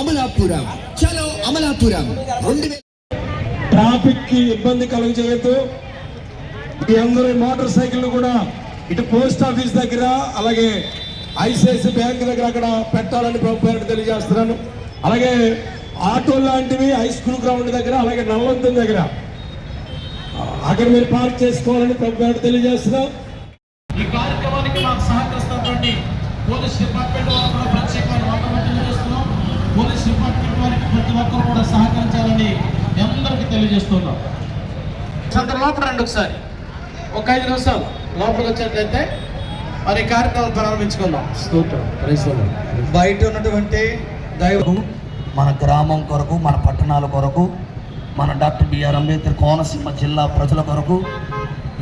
అమలాపురం. చలో అమలాపురం. ట్రాఫిక్ కి ఇబ్బంది కలుగజేయద్దు. ఈ అందరూ మోటార్ సైకిల్ కూడా ఇటు పోస్ట్ ఆఫీస్ దగ్గర అలాగే ఐసిఐసి బ్యాంక్ దగ్గర అక్కడ పెట్టాలని ప్రభుత్వానికి తెలియజేస్తున్నాను. అలాగే ఆటో లాంటివి హై స్కూల్ గ్రౌండ్ దగ్గర అలాగే నల్లంతం దగ్గర అక్కడ మీరు పార్క్ చేసుకోవాలని ప్రభుత్వానికి తెలియజేస్తున్నాం. ఈ కార్యక్రమానికి మాకు సహకరిస్తున్నటువంటి పోలీస్ డిపార్ట్మెంట్ వారు కూడా ప్రత్యేకమైన వాతావరణం తెలియజేస్తున్నాం. పోలీస్ డిపార్ట్మెంట్ వారికి ప్రతి ఒక్కరు కూడా సహకరించాలని అందరికీ తెలియజేస్తున్నాం. లోపల రండి ఒకసారి, ఒక 5 నిమిషాలు లోపలికి వచ్చినట్లయితే మరి కార్యక్రమం ప్రారంభించుకుందాం. బయట ఉన్నటువంటి దైవం మన గ్రామం కొరకు, మన పట్టణాల కొరకు, మన డాక్టర్ బిఆర్ అంబేద్కర్ కోనసీమ జిల్లా ప్రజల కొరకు,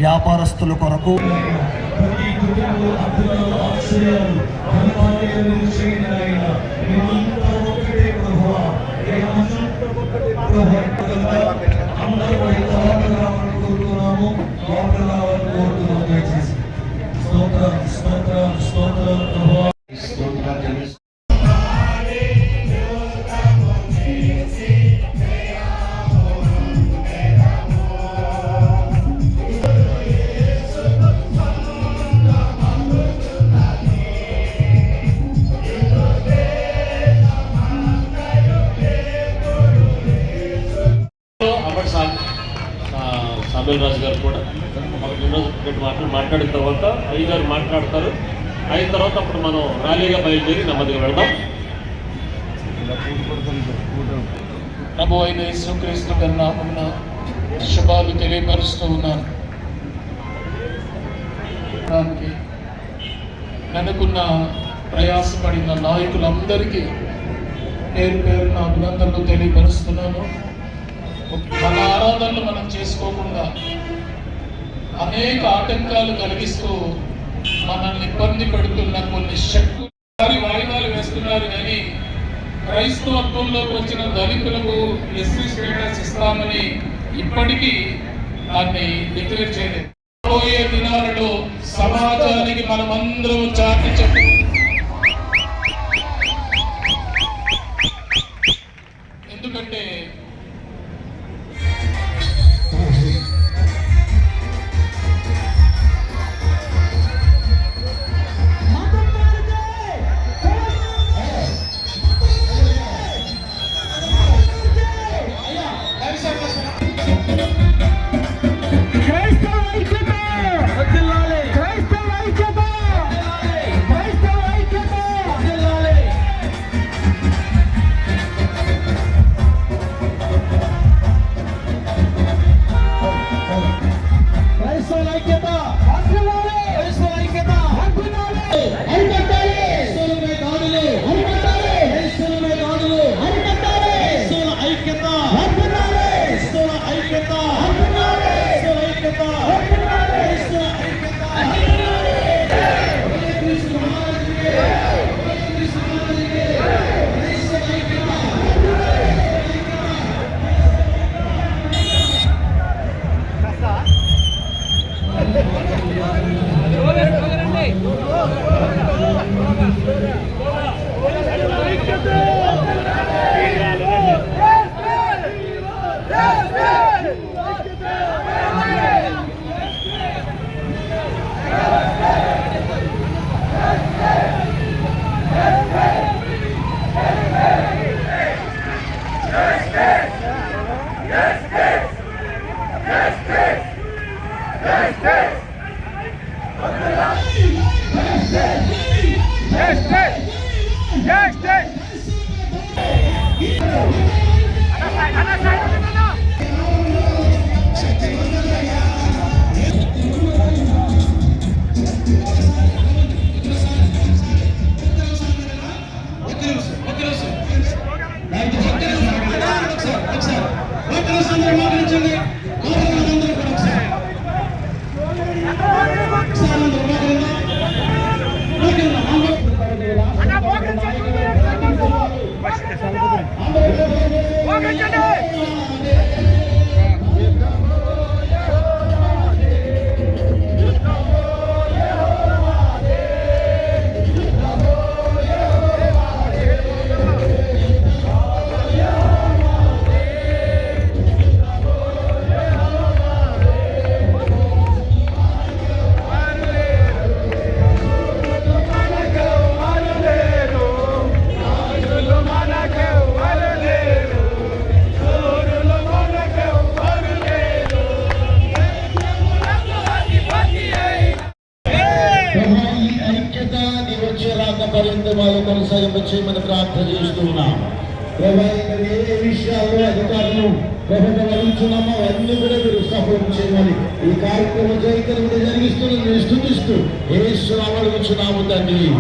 వ్యాపారస్తుల కొరకు సామేల్ రాజు గారు కూడా మాట్లాడిన తర్వాత అయ్యగారు మాట్లాడతారు. అయిన తర్వాత అప్పుడు మనం ర్యాలీగా బయలుదేరి నెమ్మదిగా వెళ్దాం. ప్రభు అయిన యేసుక్రీస్తు నామమున శుభాలు తెలియపరుస్తూ ఉన్నాను. దానికి వెనుకున్న ప్రయాసపడిన నాయకులందరికీ పేరు పేరున అభినందనలు తెలియపరుస్తున్నాను. మన ఆరాధనలు మనం చేసుకోకుండా అనేక ఆటంకాలు కలిగిస్తూ మనల్ని ఇబ్బంది పెడుతున్న కొన్ని శక్తులు వాయిదాలు వేస్తున్నారు. కానీ క్రైస్తవత్వంలోకి వచ్చిన దళితులకు ఎస్సీ స్టేటస్ ఇస్తామని ఇప్పటికీ దాన్ని డిక్లేర్ చేయలేదు. రాబోయే దినాలలో సమాజానికి మనమందరం చాటి చెప్పు. ఎందుకంటే చేయమని ప్రార్థన చేస్తూ ఉన్నాం. ప్రభా ఏ విషయాల్లో అధికారులు ప్రభుత్వం వహించున్నామో అవన్నీ కూడా మీరు సఫలం చేయమని ఈ కార్యక్రమం జయకరంగా జరిగిస్తూ స్థుతిస్తూ యేసునామములో అడుగుచున్నాము తండ్రి.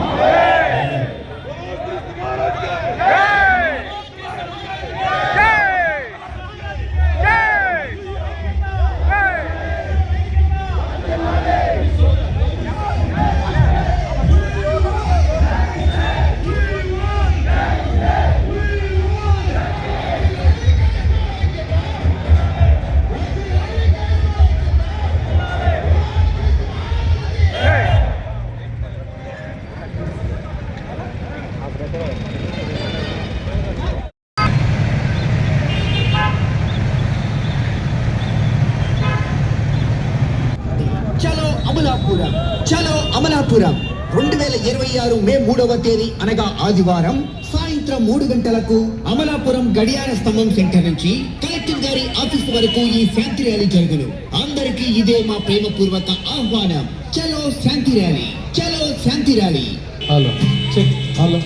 చలో అమలాపురం, చలో అమలాపురం. 2026 మే 3వ తేదీ అనగా ఆదివారం సాయంత్రం 3 గంటలకు అమలాపురం గడియార స్తంభం సెంటర్ నుంచి కలెక్టర్ గారి ఆఫీస్ వరకు ఈ శాంతి ర్యాలీ జరుగును. అందరికీ ఇదే మా ప్రేమపూర్వక ఆహ్వానం. చలో శాంతి ర్యాలీ, చలో శాంతి rally. Hello check hello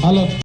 hello